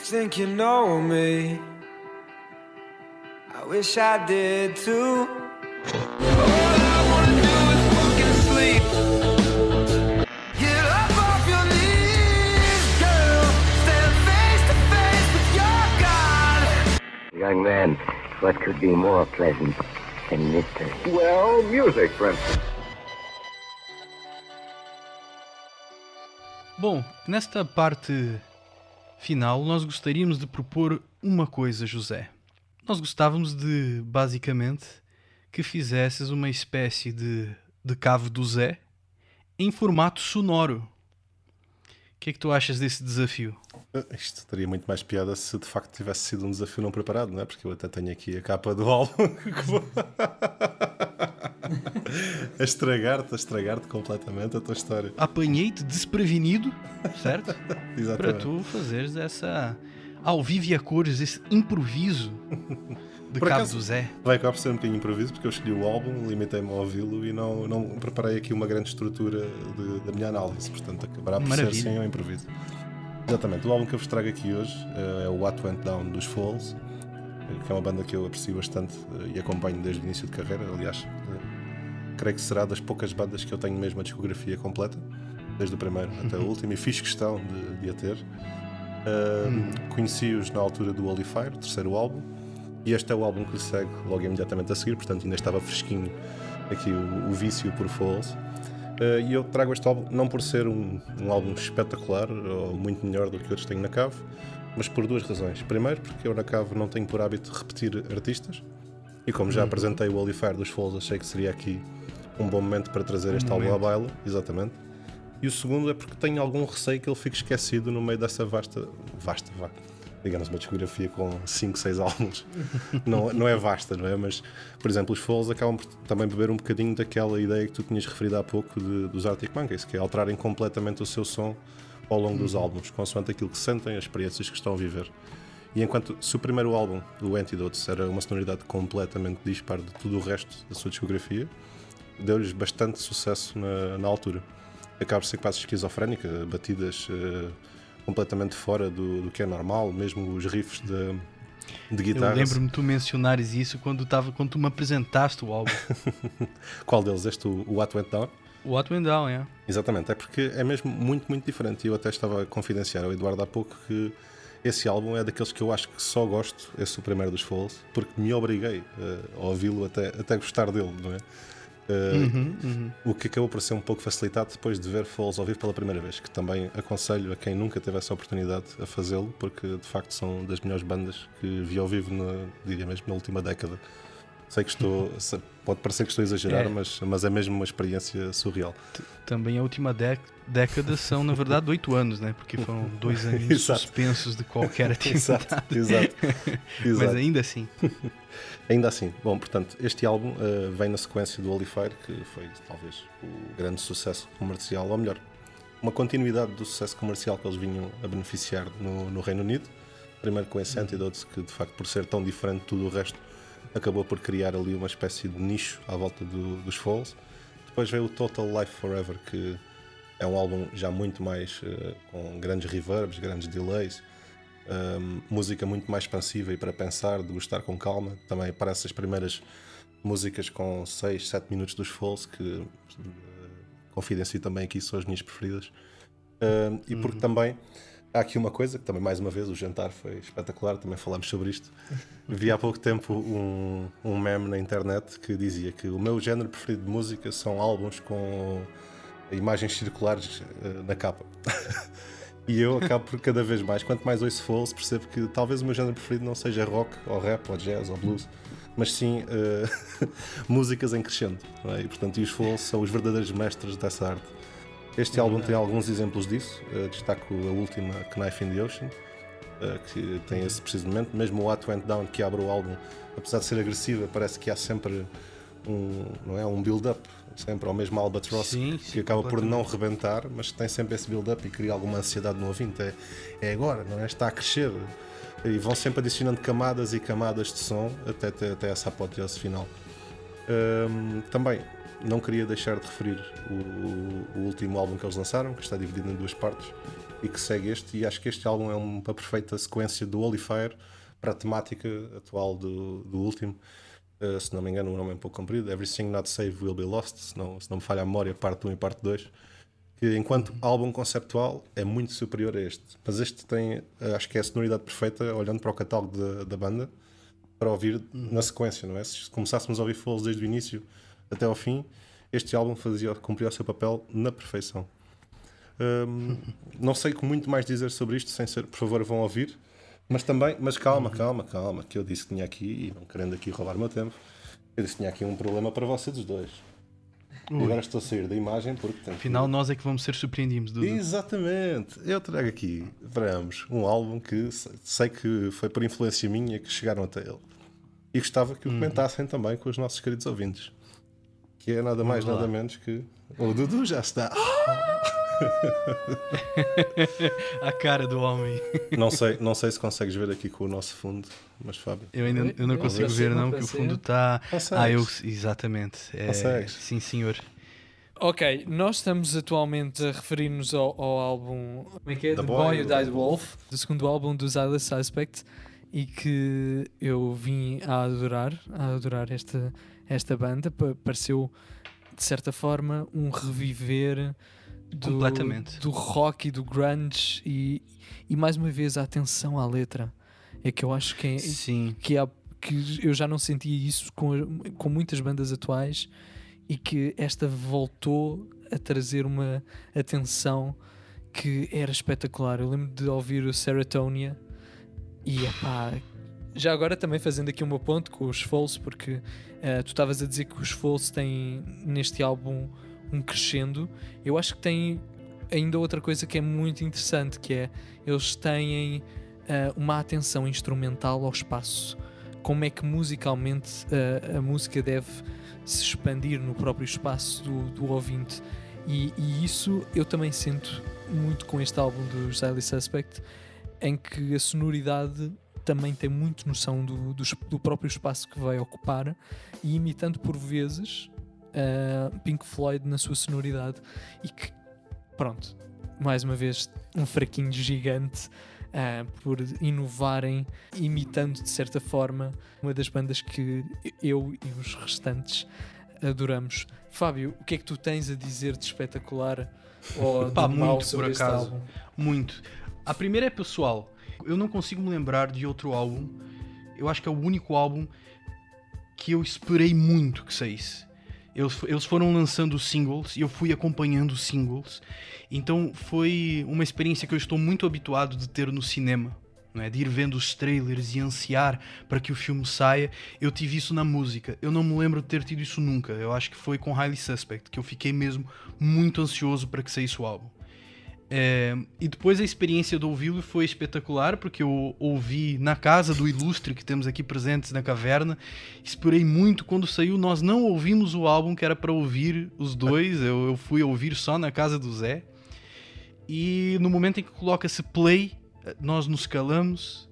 think you know me. I wish I did too. All I wanna do is fucking sleep. Get up off your knees, girl. Stand face to face with your God. Young man, what could be more pleasant than mystery? Well, music, for instance. Bom, nesta parte final nós gostaríamos de propor uma coisa, José. Nós gostávamos de, basicamente, que fizesses uma espécie de Cave do Zé em formato sonoro. O que é que tu achas desse desafio? Isto teria muito mais piada se de facto tivesse sido um desafio não preparado, não é? Porque eu até tenho aqui a capa do álbum a estragar-te completamente a tua história. Apanhei-te desprevenido, certo? Exatamente. Para tu fazeres essa ao vivo e a cores, esse improviso de Por Cabo acaso, do Zé. vai acabar por ser um bocadinho improviso, porque eu escolhi o álbum, limitei-me a ouvi-lo e não preparei aqui uma grande estrutura da minha análise, portanto acabará por ser sim um improviso. Exatamente, o álbum que eu vos trago aqui hoje é o What Went Down dos Falls, que é uma banda que eu aprecio bastante e acompanho desde o início de carreira. Aliás, creio que será das poucas bandas que eu tenho mesmo a discografia completa, desde o primeiro até o último, e fiz questão de a ter. Conheci-os na altura do Holy Fire, o terceiro álbum, e este é o álbum que lhe segue logo imediatamente a seguir, portanto ainda estava fresquinho aqui o vício por Falls. E eu trago este álbum não por ser um álbum espetacular ou muito melhor do que outros tenho na Cave, mas por duas razões. Primeiro, porque eu na Cave não tenho por hábito repetir artistas, e como já apresentei o Holy Fire dos Falls, achei que seria aqui um bom momento para trazer este álbum à baila, exatamente. E o segundo é porque tenho algum receio que ele fique esquecido no meio dessa vasta, digamos, uma discografia com 5, 6 álbuns. Não é vasta, não é? Mas, por exemplo, os Falls acabam por também beber um bocadinho daquela ideia que tu tinhas referido há pouco dos Arctic Monkeys, que é alterarem completamente o seu som ao longo dos álbuns, consoante aquilo que sentem, as experiências que estão a viver. E enquanto se o primeiro álbum, o Antidotes, era uma sonoridade completamente dispar de tudo o resto da sua discografia, deu-lhes bastante sucesso na altura. Acaba por ser quase esquizofrénica, batidas completamente fora do que é normal, mesmo os riffs de guitarra. Eu lembro-me de tu mencionares isso quando tu me apresentaste o álbum. Qual deles? O What Went Down? O What Went Down, é. Exatamente, é porque é mesmo muito, muito diferente. E eu até estava a confidenciar ao Eduardo há pouco que esse álbum é daqueles que eu acho que só gosto, esse o primeiro dos Falls, porque me obriguei a ouvi-lo até gostar dele, não é? O que acabou por ser um pouco facilitado depois de ver Falls ao vivo pela primeira vez, que também aconselho a quem nunca teve essa oportunidade a fazê-lo, porque de facto são das melhores bandas que vi ao vivo, diria mesmo, na última década. Sei que pode parecer que estou a exagerar, mas é mesmo uma experiência surreal. Também a última década são, na verdade, 8 anos, né? Porque foram 2 anos suspensos de qualquer atividade. Exato. Mas ainda assim. Ainda assim. Bom, portanto, este álbum vem na sequência do Holy Fire, que foi talvez o grande sucesso comercial, ou melhor, uma continuidade do sucesso comercial que eles vinham a beneficiar no Reino Unido. Primeiro com esse Antidotes, que de facto, por ser tão diferente de tudo o resto, acabou por criar ali uma espécie de nicho à volta dos Falls. Depois veio o Total Life Forever, que é um álbum já muito mais com grandes reverbs, grandes delays, música muito mais expansiva e para pensar, degustar com calma. Também aparecem as primeiras músicas com 6, 7 minutos dos Falls, que confidencio também aqui, são as minhas preferidas. E porque também há aqui uma coisa que também, mais uma vez, o jantar foi espetacular, também falámos sobre isto. Vi há pouco tempo um meme na internet que dizia que o meu género preferido de música são álbuns com imagens circulares na capa. E eu acabo por cada vez mais, quanto mais ouço Falls, percebo que talvez o meu género preferido não seja rock, ou rap, ou jazz, ou blues, mas sim músicas em crescendo. Não é? E portanto, os Falls são os verdadeiros mestres dessa arte. Este álbum tem alguns exemplos disso. Destaco a última, Knife in the Ocean, que tem esse preciso momento. Mesmo o What Went Down, que abre o álbum, apesar de ser agressiva, parece que há sempre um build-up, sempre ao mesmo Albatross, que acaba por não rebentar, mas tem sempre esse build-up e cria alguma ansiedade no ouvinte. É agora, não é? Está a crescer. E vão sempre adicionando camadas e camadas de som até essa apoteose final. Também não queria deixar de referir o último álbum que eles lançaram, que está dividido em 2 partes e que segue este, e acho que este álbum é uma perfeita sequência do Holy Fire para a temática atual do último. Se não me engano, o nome é um pouco comprido, Everything Not Saved Will Be Lost, se não me falha a memória, parte 1 e parte 2, que enquanto álbum conceptual é muito superior a este, mas este tem, acho que é a sonoridade perfeita, olhando para o catálogo da banda, para ouvir na sequência, não é? Se começássemos a ouvir Falls desde o início até ao fim, este álbum cumpria o seu papel na perfeição. Não sei muito mais dizer sobre isto, sem ser, por favor, vão ouvir, mas calma, que eu disse que tinha aqui, e não querendo aqui roubar o meu tempo, eu disse que tinha aqui um problema para vocês os dois. E agora estou a sair da imagem porque afinal nós é que vamos ser surpreendidos, Dudu. Exatamente, eu trago aqui para ambos um álbum que sei que foi por influência minha que chegaram até ele, e gostava que o comentassem também com os nossos queridos ouvintes, que é nada mais nada menos que o Dudu já está. A cara do homem. Não sei se consegues ver aqui com o nosso fundo, mas Fábio. Eu não consigo ver, não, porque o fundo está. Exatamente. Consegues? Sim, senhor. Ok, nós estamos atualmente a referir-nos ao álbum. Como é que é? The The Boy Boy Who Died Wolf, do segundo álbum do Highly Suspect, e que eu vim a adorar esta banda. Pareceu, de certa forma, um reviver do rock e do grunge, e mais uma vez a atenção à letra é que eu acho que eu já não sentia isso com muitas bandas atuais, e que esta voltou a trazer uma atenção que era espetacular. Eu lembro de ouvir o Serotonia e já agora também fazendo aqui uma ponte com os Falls, porque tu estavas a dizer que os Falls têm neste álbum um crescendo. Eu acho que tem ainda outra coisa que é muito interessante, que é eles têm uma atenção instrumental ao espaço. Como é que musicalmente a música deve se expandir no próprio espaço do ouvinte, e isso eu também sinto muito com este álbum dos Highly Suspect, em que a sonoridade também tem muito noção do próprio espaço que vai ocupar, e imitando por vezes Pink Floyd na sua sonoridade, e que, pronto, mais uma vez um fraquinho gigante por inovarem, imitando de certa forma uma das bandas que eu e os restantes adoramos. Fábio, o que é que tu tens a dizer de espetacular ou de mau sobre este álbum? Muito. A primeira é pessoal. Eu não consigo me lembrar de outro álbum. Eu acho que é o único álbum que eu esperei muito que saísse. Eles foram lançando singles e eu fui acompanhando os singles. Então foi uma experiência que eu estou muito habituado de ter no cinema, não é? De ir vendo os trailers e ansiar para que o filme saia. Eu tive isso na música. Eu não me lembro de ter tido isso nunca. Eu acho que foi com Highly Suspect que eu fiquei mesmo muito ansioso para que saísse o álbum. E depois a experiência de ouvi-lo foi espetacular, porque eu ouvi na casa do Ilustre, que temos aqui presentes na caverna. Esperei muito quando saiu. Nós não ouvimos o álbum que era para ouvir os dois. Eu fui ouvir só na casa do Zé. E no momento em que coloca-se play, nós nos calamos.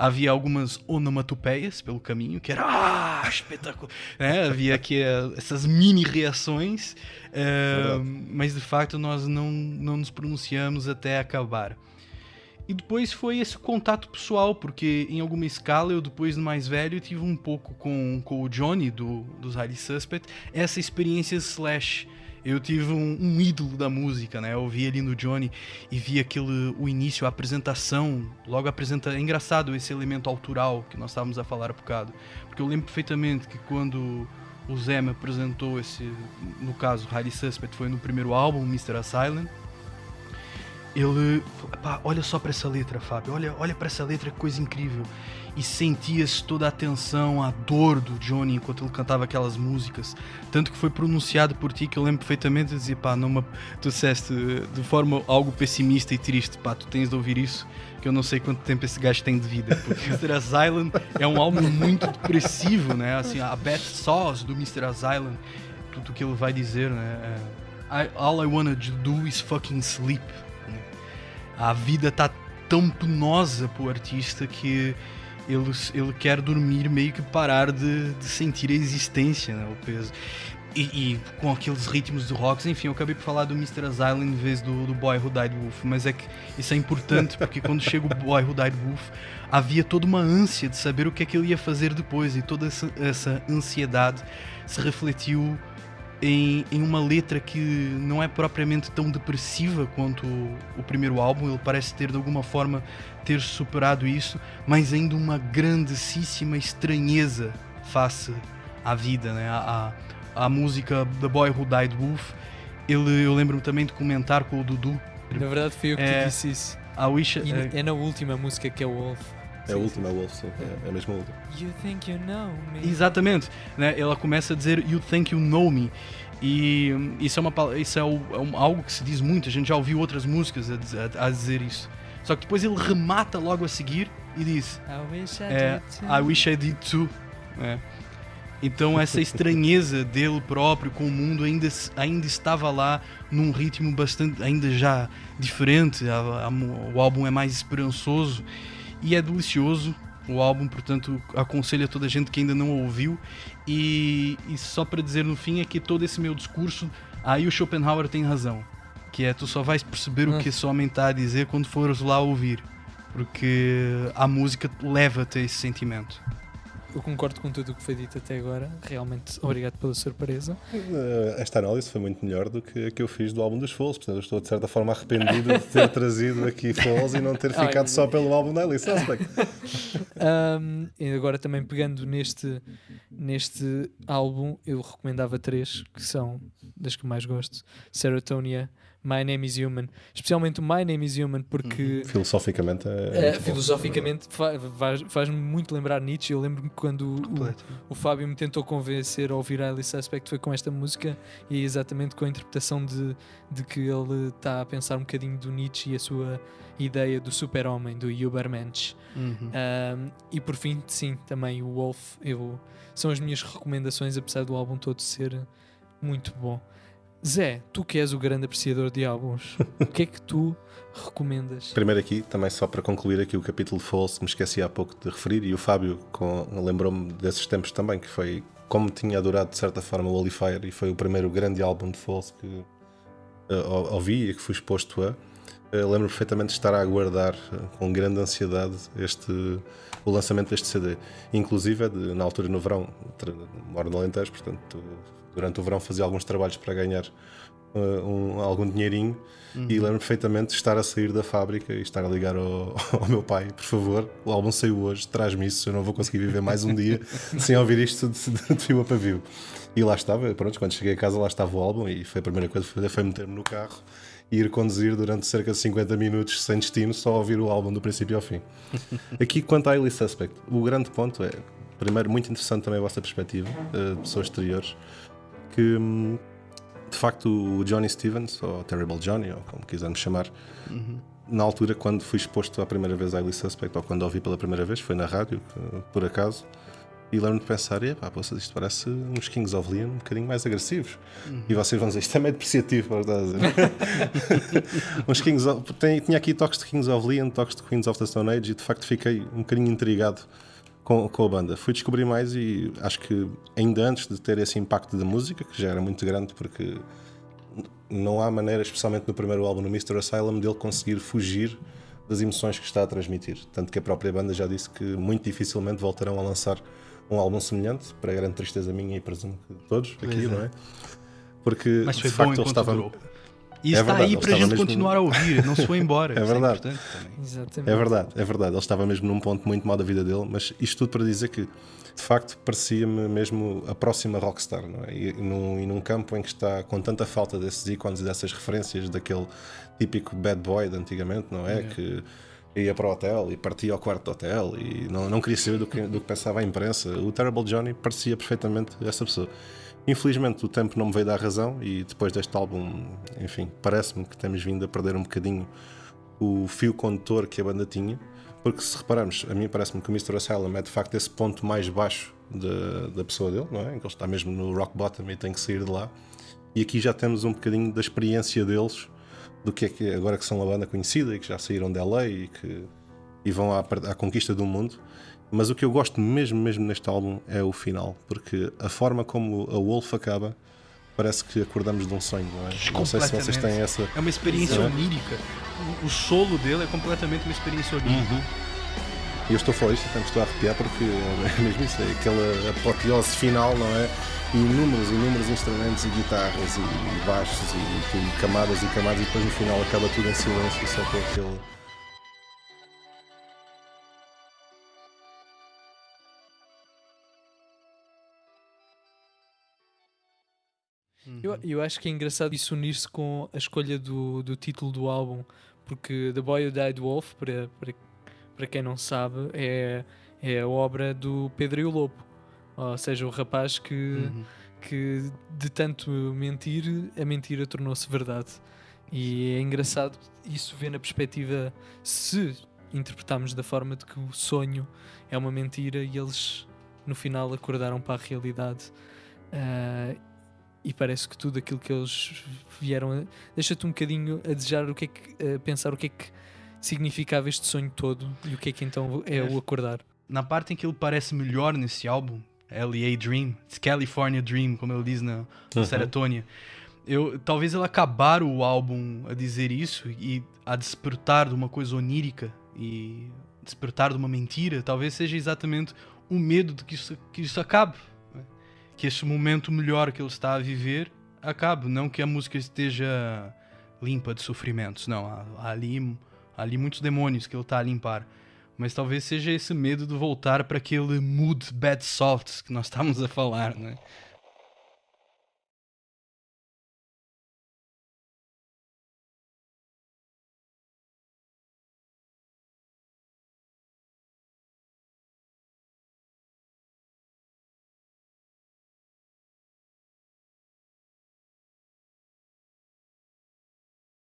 Havia algumas onomatopeias pelo caminho, que era espetacular. Havia aqui essas mini reações, mas de facto nós não nos pronunciamos até acabar. E depois foi esse contato pessoal, porque em alguma escala eu, depois de mais velho, tive um pouco com o Johnny dos Highly Suspect, essa experiência / eu tive um ídolo da música, né? Eu ouvi ali no Johnny e vi o início, a apresentação, logo é engraçado esse elemento autoral que nós estávamos a falar há bocado, porque eu lembro perfeitamente que quando o Zé me apresentou no caso, Highly Suspect foi no primeiro álbum, Mr. Asylum, ele, olha só para essa letra, Fábio, olha para essa letra, que coisa incrível. E sentia-se toda a tensão, a dor do Johnny enquanto ele cantava aquelas músicas. Tanto que foi pronunciado por ti, que eu lembro perfeitamente de dizer, tu disseste de forma algo pessimista e triste, tu tens de ouvir isso, que eu não sei quanto tempo esse gajo tem de vida. Porque Mr. Asylum é um álbum muito depressivo, né? Assim, a Bad Sauce do Mr. Asylum, tudo o que ele vai dizer, né? All I wanna do is fucking sleep. A vida tá tão penosa pro artista que ele quer dormir, meio que parar de sentir a existência, né, o peso. e com aqueles ritmos de rocks. Enfim, eu acabei por falar do Mr. Asylum em vez do Boy Who Died Wolf, mas é que isso é importante porque quando chega o Boy Who Died Wolf havia toda uma ânsia de saber o que é que ele ia fazer depois, e toda essa ansiedade se refletiu em uma letra que não é propriamente tão depressiva quanto o primeiro álbum. Ele parece ter de alguma forma ter superado isso, mas ainda uma grandíssima estranheza face à vida, né? A música The Boy Who Died Wolf, eu lembro-me também de comentar com o Dudu. Na verdade foi eu que te disse isso. A Wish, E é na última música que é o Wolf. É a última, é o Wolf, sim. É a mesma última. You think you know me. exatamente, né? Ela começa a dizer You think you know me, e isso é algo que se diz muito. A gente já ouviu outras músicas a dizer isso, só que depois ele remata logo a seguir e diz I wish I did too. I wish I did too. Então essa estranheza dele próprio com o mundo ainda estava lá, num ritmo bastante, ainda já diferente. O álbum é mais esperançoso e é delicioso o álbum, portanto aconselho a toda a gente que ainda não ouviu. E só para dizer no fim é que todo esse meu discurso, aí o Schopenhauer tem razão, que é: tu só vais perceber o que esse homem está a dizer quando fores lá ouvir, porque a música leva-te a esse sentimento. Eu concordo com tudo o que foi dito até agora. Realmente, obrigado pela surpresa. Esta análise foi muito melhor do que a que eu fiz do álbum dos Falls. Portanto, eu estou de certa forma arrependido de ter trazido aqui Falls e não ter ficado só pelo álbum da Alice Suspect. E agora também pegando neste álbum, eu recomendava 3 que são das que mais gosto: Serotonia, My Name is Human, especialmente o My Name is Human porque Filosoficamente filosoficamente faz-me muito lembrar Nietzsche. Eu lembro-me quando o Fábio me tentou convencer a ouvir a Alice Suspect foi com esta música, e exatamente com a interpretação de que ele está a pensar um bocadinho do Nietzsche e a sua ideia do super-homem, do Übermensch. E por fim, sim, também o Wolf são as minhas recomendações, apesar do álbum todo ser muito bom. Zé, tu que és o grande apreciador de álbuns, o que é que tu recomendas? Primeiro aqui, também só para concluir aqui o capítulo False, me esqueci há pouco de referir, e o Fábio lembrou-me desses tempos também, que foi como tinha adorado de certa forma o Holy Fire, e foi o primeiro grande álbum de False que ouvi e que fui exposto a. Lembro perfeitamente de estar a aguardar com grande ansiedade o lançamento deste CD. Inclusive, na altura no verão, moro no Alentejo, portanto durante o verão fazia alguns trabalhos para ganhar algum dinheirinho, e lembro perfeitamente de estar a sair da fábrica e estar a ligar ao meu pai: por favor, o álbum saiu hoje, traz-me isso, eu não vou conseguir viver mais um dia sem ouvir isto de fio a pavio. E lá estava, pronto, quando cheguei a casa lá estava o álbum, e foi a primeira coisa que fazer foi meter-me no carro e ir conduzir durante cerca de 50 minutos sem destino, só a ouvir o álbum do princípio ao fim. Aqui, quanto à Alice Suspect, o grande ponto é, primeiro, muito interessante também a vossa perspectiva, de pessoas exteriores, que de facto o Johnny Stevens, ou Terrible Johnny, ou como quisermos chamar, na altura, quando fui exposto a primeira vez à Alice Suspect, ou quando ouvi pela primeira vez, foi na rádio, por acaso, e lembro-me de pensar: isto parece uns Kings of Leon um bocadinho mais agressivos. E vocês vão dizer: isto é meio depreciativo, para estar a dizer. Tinha aqui toques de Kings of Leon, toques de Queens of the Stone Age, e de facto fiquei um bocadinho intrigado com a banda. Fui descobrir mais, e acho que ainda antes de ter esse impacto da música, que já era muito grande, porque não há maneira, especialmente no primeiro álbum, no Mr. Asylum, dele conseguir fugir das emoções que está a transmitir. Tanto que a própria banda já disse que muito dificilmente voltarão a lançar um álbum semelhante, para a grande tristeza minha e presumo que de todos aqui, não é? Porque mas foi de facto bom ele estava. durou. E está aí para a gente continuar a ouvir, não se foi embora. É verdade. Exatamente. É verdade. Ele estava mesmo num ponto muito mau da vida dele, mas isto tudo para dizer que, de facto, parecia-me mesmo a próxima rockstar, não é? E num campo em que está com tanta falta desses ícones e dessas referências daquele típico bad boy de antigamente, não é? Que ia para o hotel e partia ao quarto do hotel e não queria saber do que pensava a imprensa. O Terrible Johnny parecia perfeitamente essa pessoa. Infelizmente o tempo não me veio dar razão, e depois deste álbum, enfim, parece-me que temos vindo a perder um bocadinho o fio condutor que a banda tinha, porque se repararmos, a mim parece-me que o Mr. Asylum é de facto esse ponto mais baixo da pessoa dele, não é? Em que ele está mesmo no rock bottom e tem que sair de lá, e aqui já temos um bocadinho da experiência deles, do que é que agora que são uma banda conhecida e que já saíram de LA e vão à conquista do mundo. Mas o que eu gosto mesmo neste álbum é o final, porque a forma como a Wolf acaba parece que acordamos de um sonho, não é? Não sei se vocês têm essa... É uma experiência Exato. onírica. O solo dele é completamente uma experiência onírica. E eu estou a falar isto, até me estou a arrepiar porque é mesmo isso, é aquela apoteose final, não é? E inúmeros instrumentos e guitarras e baixos e camadas e camadas, e depois no final acaba tudo em silêncio, só com aquele... Eu acho que é engraçado isso unir-se com a escolha do título do álbum, porque The Boy Who Died Wolf, para quem não sabe, é a obra do Pedro e o Lobo, ou seja, o rapaz que de tanto mentir, a mentira tornou-se verdade. E é engraçado isso ver na perspectiva, se interpretarmos da forma de que o sonho é uma mentira e eles no final acordaram para a realidade. E parece que tudo aquilo que eles vieram deixa-te um bocadinho a desejar a pensar o que é que significava este sonho todo e o que é que então é o acordar. Na parte em que ele parece melhor nesse álbum, L.A. Dream, It's California Dream, como ele diz no Seratonia, talvez ele acabar o álbum a dizer isso e a despertar de uma coisa onírica e despertar de uma mentira, talvez seja exatamente o medo de que isso acabe. Que este momento melhor que ele está a viver acabe, não que a música esteja limpa de sofrimentos, não, há ali muitos demônios que ele está a limpar, mas talvez seja esse medo de voltar para aquele mood bad soft que nós estamos a falar, né?